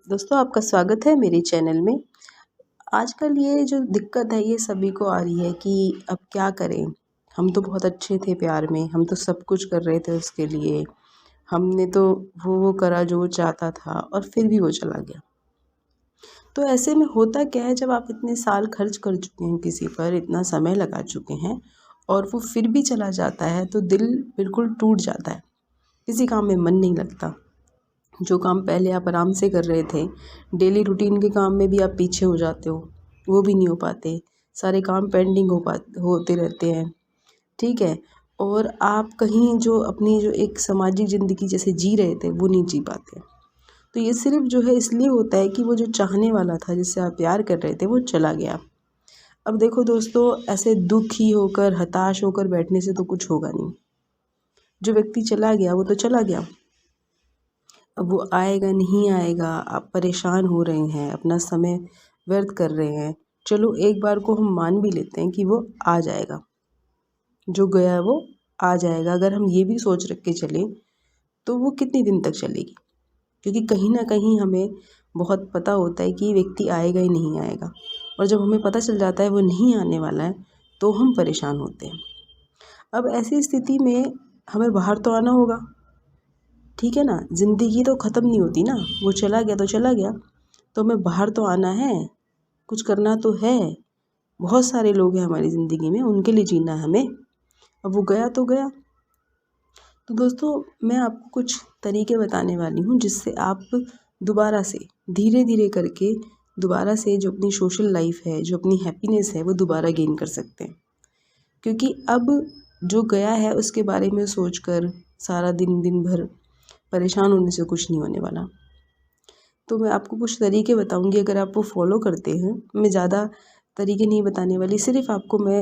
दोस्तों आपका स्वागत है मेरे चैनल में। आजकल ये जो दिक्कत है ये सभी को आ रही है कि अब क्या करें। हम तो बहुत अच्छे थे प्यार में, हम तो सब कुछ कर रहे थे उसके लिए। हमने तो वो करा जो वो चाहता था और फिर भी वो चला गया। तो ऐसे में होता क्या है, जब आप इतने साल खर्च कर चुके हैं किसी पर, इतना समय लगा चुके हैं और वो फिर भी चला जाता है तो दिल बिल्कुल टूट जाता है। किसी काम में मन नहीं लगता। जो काम पहले आप आराम से कर रहे थे, डेली रूटीन के काम में भी आप पीछे हो जाते हो, वो भी नहीं हो पाते। सारे काम पेंडिंग होते रहते हैं, ठीक है। और आप कहीं जो अपनी जो एक सामाजिक ज़िंदगी जैसे जी रहे थे वो नहीं जी पाते। तो ये सिर्फ जो है इसलिए होता है कि वो जो चाहने वाला था, जिससे आप प्यार कर रहे थे, वो चला गया। अब देखो दोस्तों, ऐसे दुखी होकर हताश होकर बैठने से तो कुछ होगा नहीं। जो व्यक्ति चला गया वो तो चला गया। अब वो आएगा नहीं आएगा, आप परेशान हो रहे हैं, अपना समय व्यर्थ कर रहे हैं। चलो एक बार को हम मान भी लेते हैं कि वो आ जाएगा, जो गया है वो आ जाएगा। अगर हम ये भी सोच रख के चलें तो वो कितने दिन तक चलेगी, क्योंकि कहीं ना कहीं हमें बहुत पता होता है कि ये व्यक्ति आएगा ही नहीं आएगा। और जब हमें पता चल जाता है वो नहीं आने वाला है तो हम परेशान होते हैं। अब ऐसी स्थिति में हमें बाहर तो आना होगा, ठीक है ना। ज़िंदगी तो ख़त्म नहीं होती ना, वो चला गया तो चला गया। तो हमें बाहर तो आना है, कुछ करना तो है। बहुत सारे लोग हैं हमारी ज़िंदगी में, उनके लिए जीना है हमें। अब वो गया तो गया। तो दोस्तों, मैं आपको कुछ तरीके बताने वाली हूँ जिससे आप दोबारा से धीरे धीरे करके दोबारा से जो अपनी सोशल लाइफ है, जो अपनी हैप्पीनेस है, वो दोबारा गेन कर सकते हैं। क्योंकि अब जो गया है उसके बारे में सोचकर सारा दिन दिन भर परेशान होने से कुछ नहीं होने वाला। तो मैं आपको कुछ तरीके बताऊंगी, अगर आप वो फॉलो करते हैं। मैं ज़्यादा तरीके नहीं बताने वाली, सिर्फ आपको मैं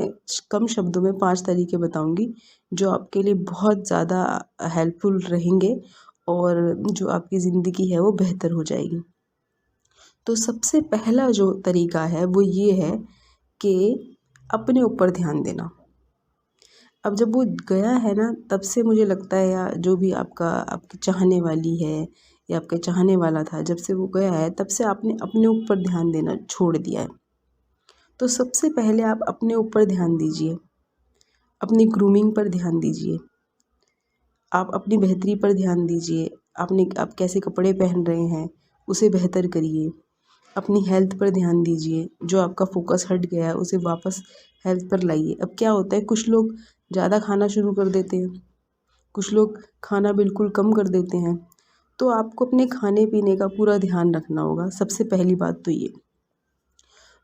कम शब्दों में 5 तरीके बताऊंगी जो आपके लिए बहुत ज़्यादा हेल्पफुल रहेंगे और जो आपकी ज़िंदगी है वो बेहतर हो जाएगी। तो सबसे पहला जो तरीका है वो ये है कि अपने ऊपर ध्यान देना। अब जब वो गया है ना, तब से मुझे लगता है, या जो भी आपकी चाहने वाली है या आपके चाहने वाला था, जब से वो गया है तब से आपने अपने ऊपर ध्यान देना छोड़ दिया है। तो सबसे पहले आप अपने ऊपर ध्यान दीजिए, अपनी ग्रूमिंग पर ध्यान दीजिए, आप अपनी बेहतरी पर ध्यान दीजिए। आप कैसे कपड़े पहन रहे हैं उसे बेहतर करिए। अपनी हेल्थ पर ध्यान दीजिए, जो आपका फोकस हट गया है उसे वापस हेल्थ पर लाइए। अब क्या होता है, कुछ लोग ज़्यादा खाना शुरू कर देते हैं, कुछ लोग खाना बिल्कुल कम कर देते हैं। तो आपको अपने खाने पीने का पूरा ध्यान रखना होगा, सबसे पहली बात तो ये।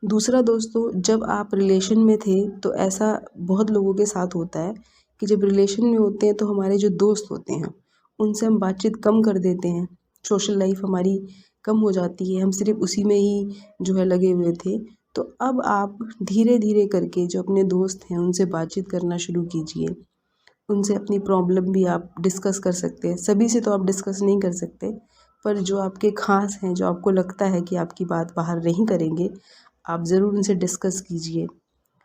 दूसरा दोस्तों, जब आप रिलेशन में थे तो ऐसा बहुत लोगों के साथ होता है कि जब रिलेशन में होते हैं तो हमारे जो दोस्त होते हैं उनसे हम बातचीत कम कर देते हैं। सोशल लाइफ हमारी कम हो जाती है, हम सिर्फ उसी में ही जो है लगे हुए थे। तो अब आप धीरे धीरे करके जो अपने दोस्त हैं उनसे बातचीत करना शुरू कीजिए। उनसे अपनी प्रॉब्लम भी आप डिस्कस कर सकते हैं। सभी से तो आप डिस्कस नहीं कर सकते, पर जो आपके ख़ास हैं, जो आपको लगता है कि आपकी बात बाहर नहीं करेंगे, आप ज़रूर उनसे डिस्कस कीजिए।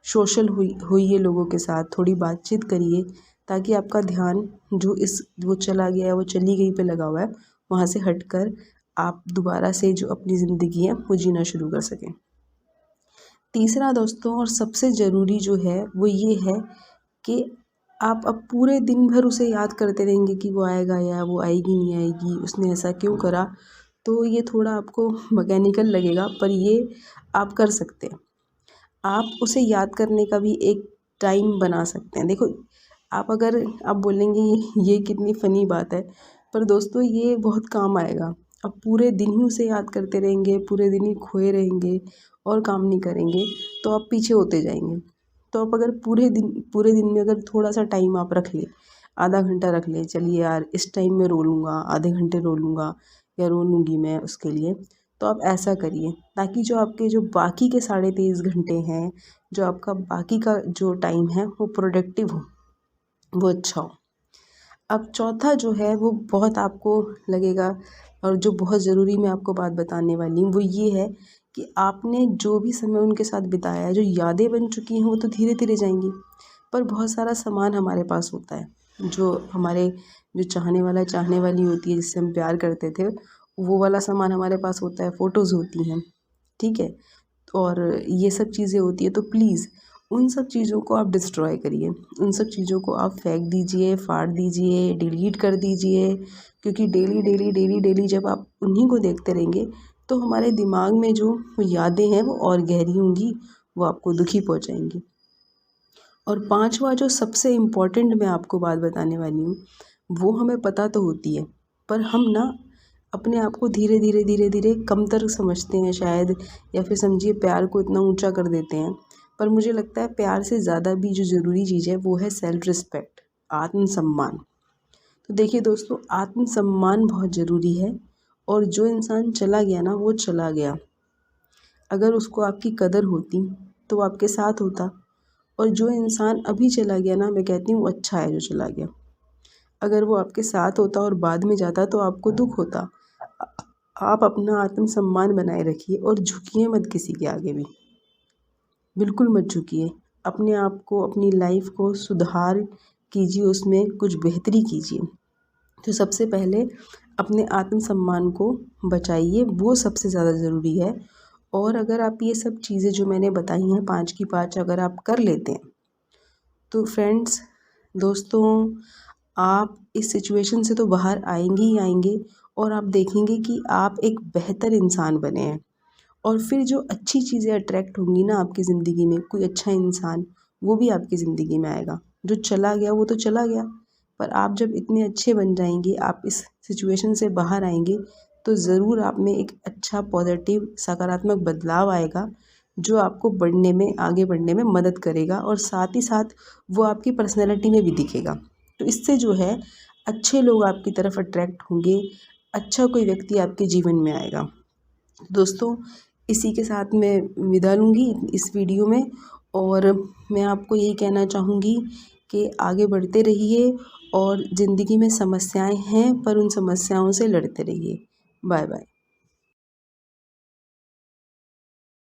सोशल होइए लोगों के साथ, थोड़ी बातचीत करिए, ताकि आपका ध्यान जो वो चला गया है, वो चली गई पे लगा हुआ है, वहाँ से हटकर आप दोबारा से जो अपनी ज़िंदगी है वो जीना शुरू कर सकें। तीसरा दोस्तों, और सबसे ज़रूरी जो है वो ये है कि आप अब पूरे दिन भर उसे याद करते रहेंगे कि वो आएगा या वो आएगी नहीं आएगी, उसने ऐसा क्यों करा। तो ये थोड़ा आपको मैकेनिकल लगेगा, पर ये आप कर सकते हैं। आप उसे याद करने का भी एक टाइम बना सकते हैं। देखो, आप बोलेंगे ये कितनी फ़नी बात है, पर दोस्तों ये बहुत काम आएगा। अब पूरे दिन ही उसे याद करते रहेंगे, पूरे दिन ही खोए रहेंगे और काम नहीं करेंगे तो आप पीछे होते जाएंगे। तो आप अगर पूरे दिन में अगर थोड़ा सा टाइम आप रख लें, आधा घंटा रख लें, चलिए यार इस टाइम में रो लूँगा, आधे घंटे रो लूँगा या रो लूँगी मैं उसके लिए, तो आप ऐसा करिए, ताकि जो आपके जो बाकी के 23.5 घंटे हैं, जो आपका बाकी का जो टाइम है वो प्रोडक्टिव हो, वो अच्छा हो। अब चौथा जो है वो बहुत आपको लगेगा, और जो बहुत ज़रूरी मैं आपको बात बताने वाली हूँ वो ये है कि आपने जो भी समय उनके साथ बिताया है, जो यादें बन चुकी हैं वो तो धीरे धीरे जाएंगी, पर बहुत सारा सामान हमारे पास होता है, जो हमारे जो चाहने वाला चाहने वाली होती है, जिससे हम प्यार करते थे, वो वाला सामान हमारे पास होता है, फ़ोटोज़ होती हैं, ठीक है? और ये सब चीज़ें होती है, तो प्लीज़ उन सब चीज़ों को आप डिस्ट्रॉय करिए, उन सब चीज़ों को आप फेंक दीजिए, फाड़ दीजिए, डिलीट कर दीजिए, क्योंकि डेली डेली डेली डेली जब आप उन्हीं को देखते रहेंगे तो हमारे दिमाग में जो यादें हैं वो और गहरी होंगी, वो आपको दुखी पहुंचाएंगी। और पांचवा जो सबसे इम्पोर्टेंट मैं आपको बात बताने वाली हूँ, वो हमें पता तो होती है, पर हम ना अपने आप को धीरे धीरे धीरे धीरे कमतर समझते हैं शायद, या फिर समझिए प्यार को इतना ऊंचा कर देते हैं। पर मुझे लगता है प्यार से ज़्यादा भी जो ज़रूरी चीज़ है वो है सेल्फ रिस्पेक्ट, आत्मसम्मान। तो देखिए दोस्तों, आत्मसम्मान बहुत ज़रूरी है। और जो इंसान चला गया ना, वो चला गया। अगर उसको आपकी कदर होती तो वो आपके साथ होता। और जो इंसान अभी चला गया ना, मैं कहती हूँ अच्छा है जो चला गया। अगर वो आपके साथ होता और बाद में जाता तो आपको दुख होता। आप अपना आत्मसम्मान बनाए रखिए और झुकिए मत किसी के आगे भी, बिल्कुल मत झुकिए। अपने आप को, अपनी लाइफ को सुधार कीजिए, उसमें कुछ बेहतरी कीजिए। तो सबसे पहले अपने आत्मसम्मान को बचाइए, वो सबसे ज़्यादा ज़रूरी है। और अगर आप ये सब चीज़ें जो मैंने बताई हैं 5 की 5 अगर आप कर लेते हैं, तो फ्रेंड्स, दोस्तों, आप इस सिचुएशन से तो बाहर आएंगे ही आएंगे। और आप देखेंगे कि आप एक बेहतर इंसान बने हैं। और फिर जो अच्छी चीज़ें अट्रैक्ट होंगी ना आपकी ज़िंदगी में, कोई अच्छा इंसान वो भी आपकी ज़िंदगी में आएगा। जो चला गया वो तो चला गया, पर आप जब इतने अच्छे बन जाएंगे, आप इस सिचुएशन से बाहर आएंगे, तो ज़रूर आप में एक अच्छा पॉजिटिव सकारात्मक बदलाव आएगा, जो आपको बढ़ने में, आगे बढ़ने में मदद करेगा। और साथ ही साथ वो आपकी पर्सनैलिटी में भी दिखेगा। तो इससे जो है अच्छे लोग आपकी तरफ अट्रैक्ट होंगे, अच्छा कोई व्यक्ति आपके जीवन में आएगा। दोस्तों, इसी के साथ मैं विदा लूँगी इस वीडियो में। और मैं आपको यही कहना चाहूँगी कि आगे बढ़ते रहिए, और ज़िंदगी में समस्याएं हैं पर उन समस्याओं से लड़ते रहिए। Bye bye.